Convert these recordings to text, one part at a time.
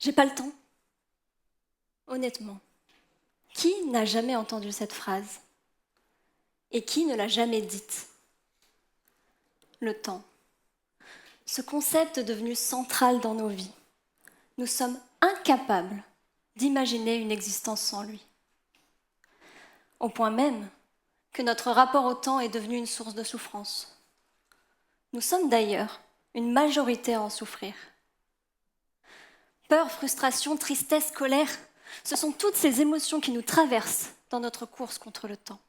J'ai pas le temps. Honnêtement, qui n'a jamais entendu cette phrase? Et qui ne l'a jamais dite? Le temps. Ce concept est devenu central dans nos vies. Nous sommes incapables d'imaginer une existence sans lui. Au point même que notre rapport au temps est devenu une source de souffrance. Nous sommes d'ailleurs une majorité à en souffrir. Peur, frustration, tristesse, colère, ce sont toutes ces émotions qui nous traversent dans notre course contre le temps.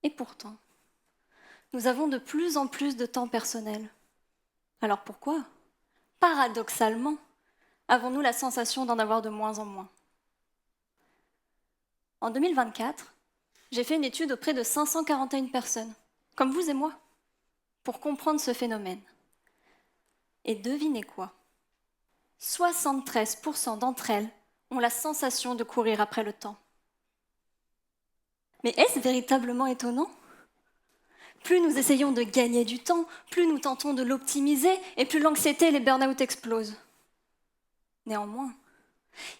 Et pourtant, nous avons de plus en plus de temps personnel. Alors pourquoi, paradoxalement, avons-nous la sensation d'en avoir de moins en moins? En 2024, j'ai fait une étude auprès de 541 personnes, comme vous et moi, pour comprendre ce phénomène. Et devinez quoi? 73% d'entre elles ont la sensation de courir après le temps. Mais est-ce véritablement étonnant? Plus nous essayons de gagner du temps, plus nous tentons de l'optimiser et plus l'anxiété et les burn-out explosent. Néanmoins,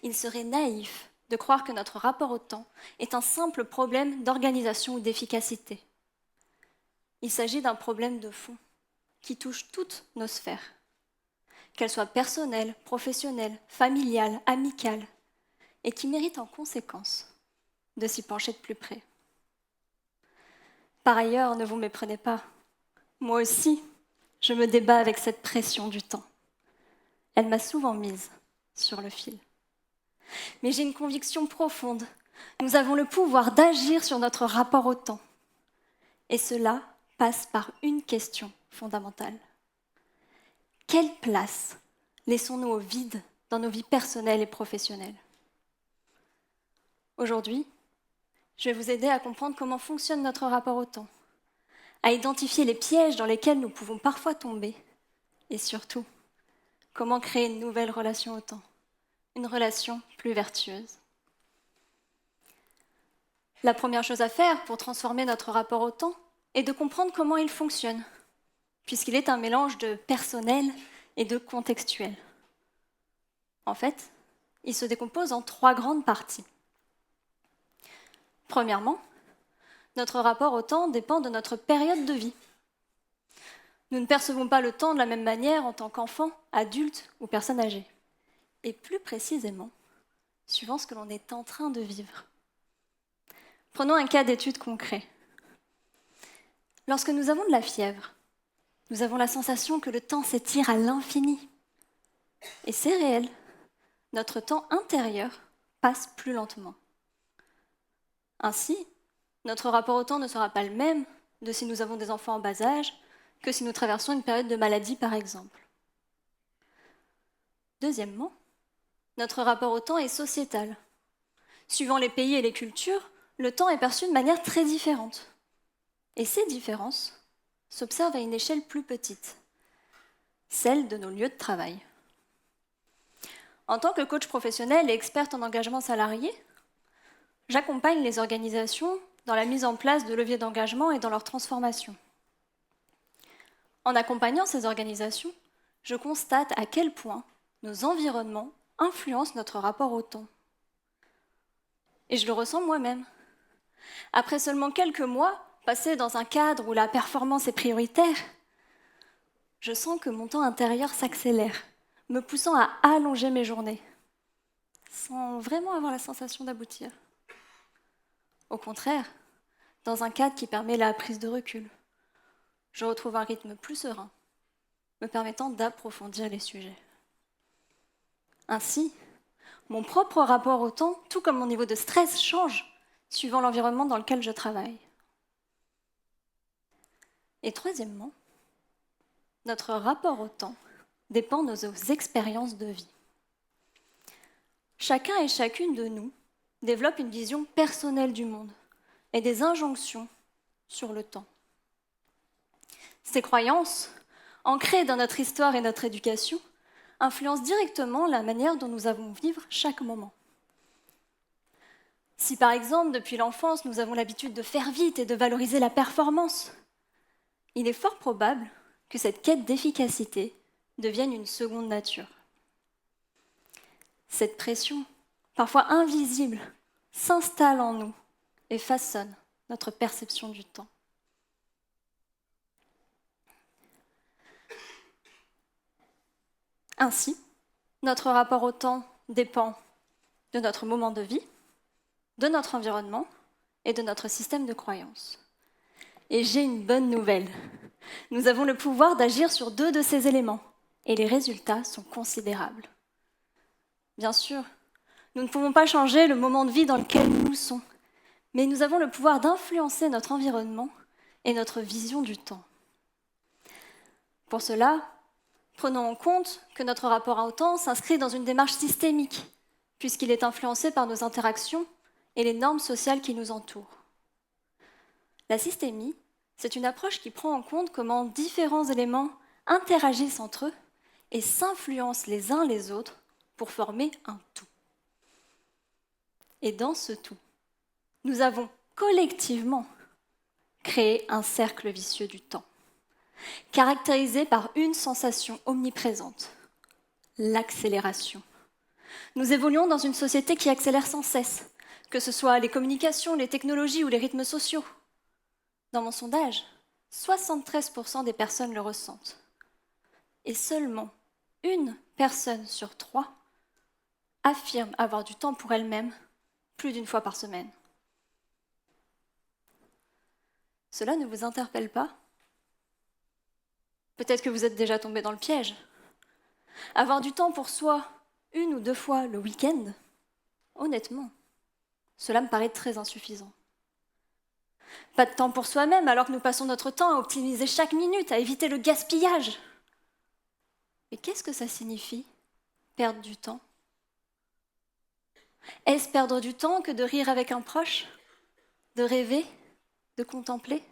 il serait naïf de croire que notre rapport au temps est un simple problème d'organisation ou d'efficacité. Il s'agit d'un problème de fond qui touche toutes nos sphères, qu'elles soient personnelles, professionnelles, familiales, amicales, et qui mérite en conséquence de s'y pencher de plus près. Par ailleurs, ne vous méprenez pas, moi aussi, je me débat avec cette pression du temps. Elle m'a souvent mise sur le fil. Mais j'ai une conviction profonde, nous avons le pouvoir d'agir sur notre rapport au temps. Et cela passe par une question fondamentale. Quelle place laissons-nous au vide dans nos vies personnelles et professionnelles? Aujourd'hui, je vais vous aider à comprendre comment fonctionne notre rapport au temps, à identifier les pièges dans lesquels nous pouvons parfois tomber, et surtout, comment créer une nouvelle relation au temps, une relation plus vertueuse. La première chose à faire pour transformer notre rapport au temps est de comprendre comment il fonctionne, puisqu'il est un mélange de personnel et de contextuel. En fait, il se décompose en 3 grandes parties. Premièrement, notre rapport au temps dépend de notre période de vie. Nous ne percevons pas le temps de la même manière en tant qu'enfant, adulte ou personne âgée. Et plus précisément, suivant ce que l'on est en train de vivre. Prenons un cas d'étude concret. Lorsque nous avons de la fièvre, nous avons la sensation que le temps s'étire à l'infini. Et c'est réel. Notre temps intérieur passe plus lentement. Ainsi, notre rapport au temps ne sera pas le même de si nous avons des enfants en bas âge que si nous traversons une période de maladie, par exemple. Deuxièmement, notre rapport au temps est sociétal. Suivant les pays et les cultures, le temps est perçu de manière très différente. Et ces différences s'observent à une échelle plus petite, celle de nos lieux de travail. En tant que coach professionnel et experte en engagement salarié, j'accompagne les organisations dans la mise en place de leviers d'engagement et dans leur transformation. En accompagnant ces organisations, je constate à quel point nos environnements influencent notre rapport au temps. Et je le ressens moi-même. Après seulement quelques mois passés dans un cadre où la performance est prioritaire, je sens que mon temps intérieur s'accélère, me poussant à allonger mes journées, sans vraiment avoir la sensation d'aboutir. Au contraire, dans un cadre qui permet la prise de recul, je retrouve un rythme plus serein, me permettant d'approfondir les sujets. Ainsi, mon propre rapport au temps, tout comme mon niveau de stress, change suivant l'environnement dans lequel je travaille. Et troisièmement, notre rapport au temps dépend de nos expériences de vie. Chacun et chacune de nous développe une vision personnelle du monde et des injonctions sur le temps. Ces croyances, ancrées dans notre histoire et notre éducation, influencent directement la manière dont nous allons vivre chaque moment. Si par exemple, depuis l'enfance, nous avons l'habitude de faire vite et de valoriser la performance, il est fort probable que cette quête d'efficacité devienne une seconde nature. Cette pression, parfois invisible, s'installe en nous et façonne notre perception du temps. Ainsi, notre rapport au temps dépend de notre moment de vie, de notre environnement et de notre système de croyances. Et j'ai une bonne nouvelle. Nous avons le pouvoir d'agir sur 2 de ces éléments, et les résultats sont considérables. Bien sûr, nous ne pouvons pas changer le moment de vie dans lequel nous sommes, mais nous avons le pouvoir d'influencer notre environnement et notre vision du temps. Pour cela, prenons en compte que notre rapport au temps s'inscrit dans une démarche systémique, puisqu'il est influencé par nos interactions et les normes sociales qui nous entourent. La systémie, c'est une approche qui prend en compte comment différents éléments interagissent entre eux et s'influencent les uns les autres pour former un tout. Et dans ce tout, nous avons collectivement créé un cercle vicieux du temps, caractérisé par une sensation omniprésente, l'accélération. Nous évoluons dans une société qui accélère sans cesse, que ce soit les communications, les technologies ou les rythmes sociaux. Dans mon sondage, 73% des personnes le ressentent. Et seulement 1 personne sur 3 affirme avoir du temps pour elle-même plus d'1 fois par semaine. Cela ne vous interpelle pas ? Peut-être que vous êtes déjà tombé dans le piège. Avoir du temps pour soi 1 ou 2 fois le week-end, honnêtement, cela me paraît très insuffisant. Pas de temps pour soi-même alors que nous passons notre temps à optimiser chaque minute, à éviter le gaspillage. Mais qu'est-ce que ça signifie, perdre du temps ? Est-ce perdre du temps que de rire avec un proche, de rêver, de contempler ?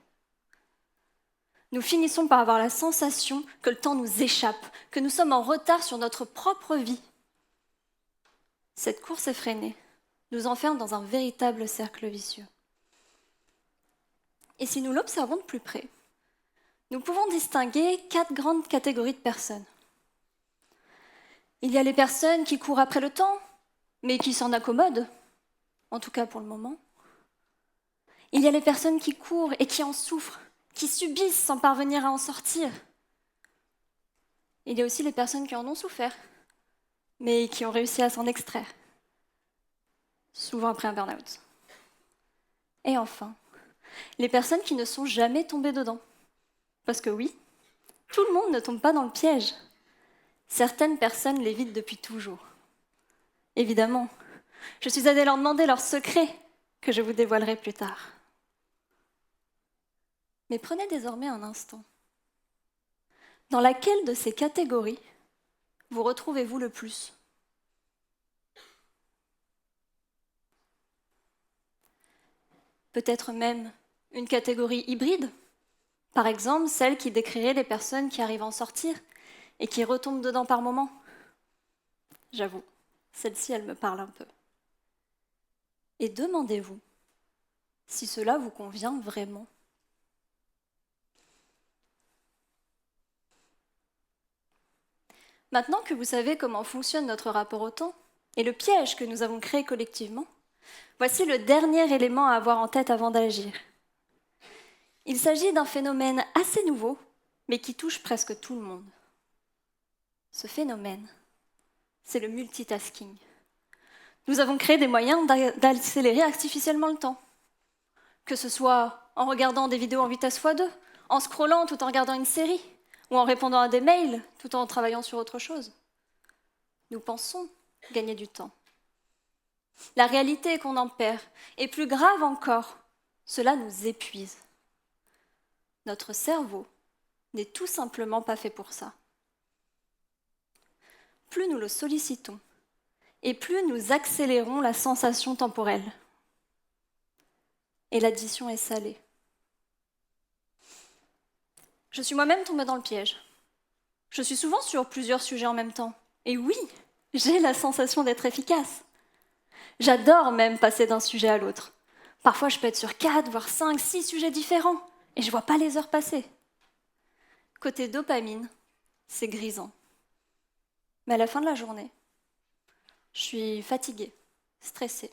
Nous finissons par avoir la sensation que le temps nous échappe, que nous sommes en retard sur notre propre vie. Cette course effrénée nous enferme dans un véritable cercle vicieux. Et si nous l'observons de plus près, nous pouvons distinguer 4 grandes catégories de personnes. Il y a les personnes qui courent après le temps, mais qui s'en accommodent, en tout cas pour le moment. Il y a les personnes qui courent et qui en souffrent, qui subissent sans parvenir à en sortir. Il y a aussi les personnes qui en ont souffert, mais qui ont réussi à s'en extraire, souvent après un burn-out. Et enfin, les personnes qui ne sont jamais tombées dedans. Parce que oui, tout le monde ne tombe pas dans le piège. Certaines personnes l'évitent depuis toujours. Évidemment, je suis allée leur demander leurs secrets que je vous dévoilerai plus tard. Mais prenez désormais un instant. Dans laquelle de ces catégories vous retrouvez-vous le plus ? Peut-être même une catégorie hybride, par exemple celle qui décrirait les personnes qui arrivent à en sortir et qui retombent dedans par moments. J'avoue, celle-ci, elle me parle un peu. Et demandez-vous si cela vous convient vraiment. Maintenant que vous savez comment fonctionne notre rapport au temps et le piège que nous avons créé collectivement, voici le dernier élément à avoir en tête avant d'agir. Il s'agit d'un phénomène assez nouveau, mais qui touche presque tout le monde. Ce phénomène, c'est le multitasking. Nous avons créé des moyens d'accélérer artificiellement le temps, que ce soit en regardant des vidéos en vitesse x2, en scrollant tout en regardant une série, ou en répondant à des mails tout en travaillant sur autre chose. Nous pensons gagner du temps. La réalité est qu'on en perd, et plus grave encore, cela nous épuise. Notre cerveau n'est tout simplement pas fait pour ça. Plus nous le sollicitons, et plus nous accélérons la sensation temporelle. Et l'addition est salée. Je suis moi-même tombée dans le piège. Je suis souvent sur plusieurs sujets en même temps. Et oui, j'ai la sensation d'être efficace. J'adore même passer d'un sujet à l'autre. Parfois, je peux être sur 4, voire 5, 6 sujets différents, et je ne vois pas les heures passer. Côté dopamine, c'est grisant. Mais à la fin de la journée, Je suis fatiguée, stressée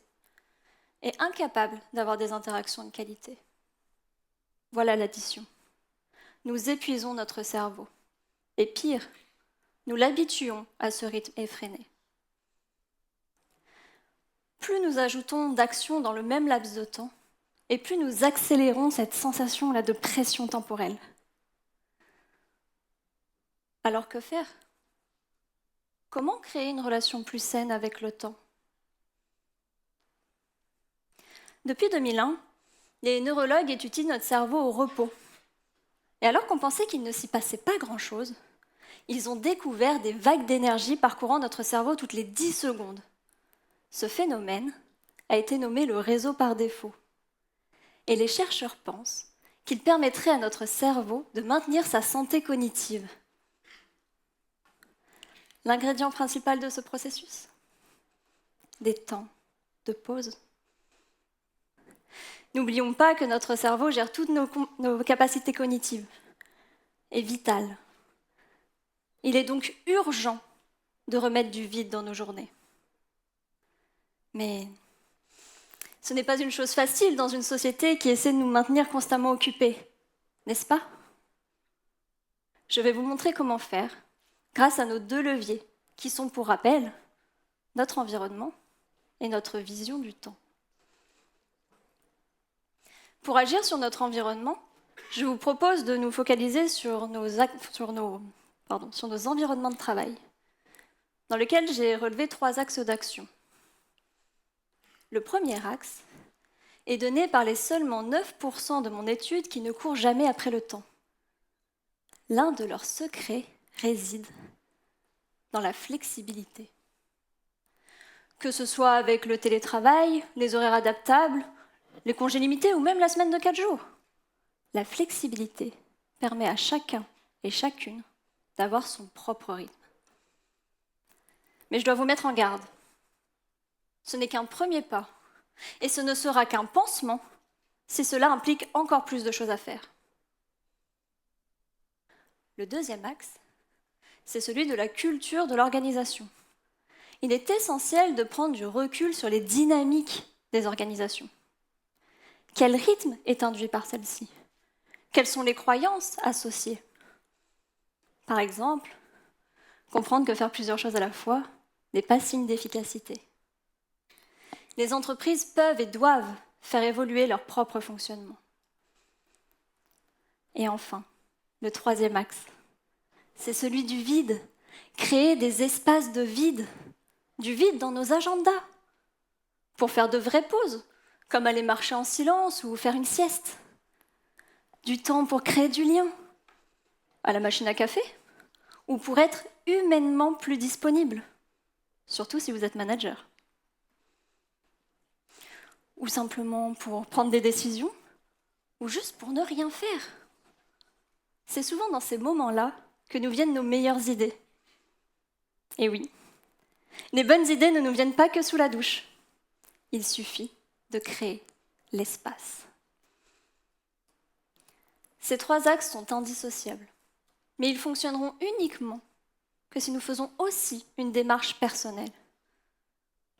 et incapable d'avoir des interactions de qualité. Voilà l'addition. Nous épuisons notre cerveau. Et pire, nous l'habituons à ce rythme effréné. Plus nous ajoutons d'actions dans le même laps de temps, et plus nous accélérons cette sensation-là de pression temporelle. Alors que faire ? Comment créer une relation plus saine avec le temps ? Depuis 2001, les neurologues étudient notre cerveau au repos. Et alors qu'on pensait qu'il ne s'y passait pas grand-chose, ils ont découvert des vagues d'énergie parcourant notre cerveau toutes les 10 secondes. Ce phénomène a été nommé le réseau par défaut. Et les chercheurs pensent qu'il permettrait à notre cerveau de maintenir sa santé cognitive. L'ingrédient principal de ce processus ? Des temps de pause. N'oublions pas que notre cerveau gère toutes nos capacités cognitives et vitales. Il est donc urgent de remettre du vide dans nos journées. Mais ce n'est pas une chose facile dans une société qui essaie de nous maintenir constamment occupés, n'est-ce pas ? Je vais vous montrer comment faire grâce à nos 2 leviers, qui sont, pour rappel, notre environnement et notre vision du temps. Pour agir sur notre environnement, je vous propose de nous focaliser sur nos environnements de travail, dans lesquels j'ai relevé 3 axes d'action. Le premier axe est donné par les seulement 9% de mon étude qui ne courent jamais après le temps. L'un de leurs secrets réside dans la flexibilité. Que ce soit avec le télétravail, les horaires adaptables, les congés limités ou même la semaine de 4 jours. La flexibilité permet à chacun et chacune d'avoir son propre rythme. Mais je dois vous mettre en garde. Ce n'est qu'un premier pas, et ce ne sera qu'un pansement si cela implique encore plus de choses à faire. Le deuxième axe, c'est celui de la culture de l'organisation. Il est essentiel de prendre du recul sur les dynamiques des organisations. Quel rythme est induit par celle-ci ? Quelles sont les croyances associées ? Par exemple, comprendre que faire plusieurs choses à la fois n'est pas signe d'efficacité. Les entreprises peuvent et doivent faire évoluer leur propre fonctionnement. Et enfin, le troisième axe, c'est celui du vide. Créer des espaces de vide, du vide dans nos agendas, pour faire de vraies pauses, comme aller marcher en silence ou faire une sieste. Du temps pour créer du lien, à la machine à café, ou pour être humainement plus disponible, surtout si vous êtes manager. Ou simplement pour prendre des décisions, ou juste pour ne rien faire. C'est souvent dans ces moments-là que nous viennent nos meilleures idées. Et oui, les bonnes idées ne nous viennent pas que sous la douche. Il suffit de créer l'espace. Ces 3 axes sont indissociables, mais ils fonctionneront uniquement que si nous faisons aussi une démarche personnelle.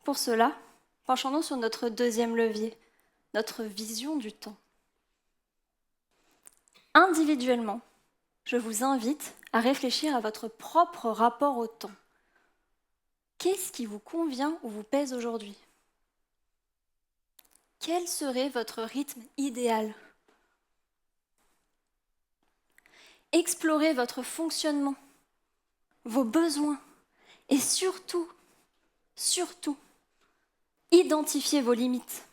Pour cela, penchons-nous sur notre deuxième levier, notre vision du temps. Individuellement, je vous invite à réfléchir à votre propre rapport au temps. Qu'est-ce qui vous convient ou vous pèse aujourd'hui ? Quel serait votre rythme idéal ? Explorez votre fonctionnement, vos besoins et surtout, identifiez vos limites.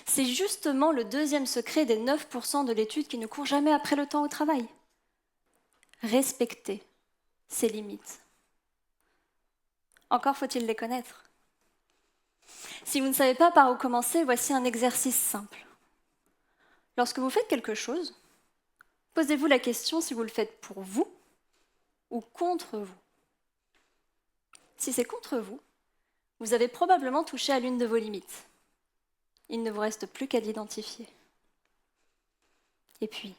C'est justement le deuxième secret des 9% de l'étude qui ne courent jamais après le temps au travail. Respectez ces limites. Encore faut-il les connaître. Si vous ne savez pas par où commencer, voici un exercice simple. Lorsque vous faites quelque chose, posez-vous la question si vous le faites pour vous ou contre vous. Si c'est contre vous, vous avez probablement touché à l'une de vos limites. Il ne vous reste plus qu'à l'identifier. Et puis,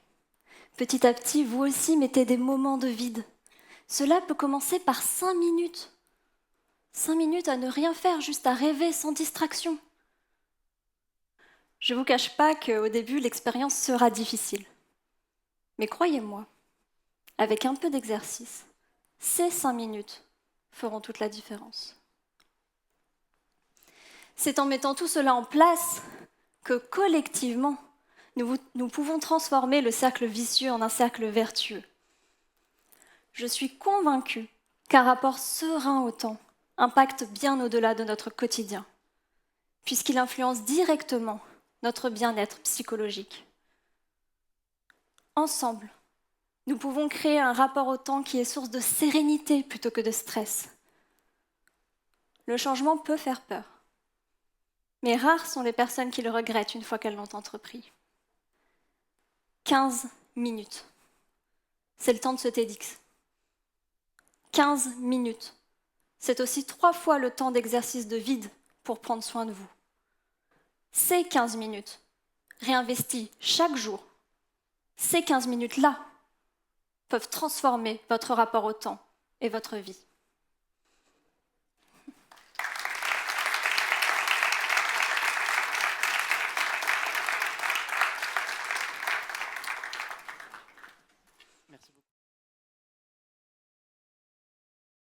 petit à petit, vous aussi mettez des moments de vide. Cela peut commencer par 5 minutes. 5 minutes à ne rien faire, juste à rêver sans distraction. Je ne vous cache pas qu'au début, l'expérience sera difficile. Mais croyez-moi, avec un peu d'exercice, ces 5 minutes feront toute la différence. C'est en mettant tout cela en place que collectivement, nous pouvons transformer le cercle vicieux en un cercle vertueux. Je suis convaincue qu'un rapport serein au temps impacte bien au-delà de notre quotidien, puisqu'il influence directement notre bien-être psychologique. Ensemble, nous pouvons créer un rapport au temps qui est source de sérénité plutôt que de stress. Le changement peut faire peur, mais rares sont les personnes qui le regrettent une fois qu'elles l'ont entrepris. 15 minutes, c'est le temps de ce TEDx. 15 minutes, c'est aussi 3 fois le temps d'exercice de vide pour prendre soin de vous. Ces 15 minutes, réinvesties chaque jour, ces 15 minutes-là peuvent transformer votre rapport au temps et votre vie.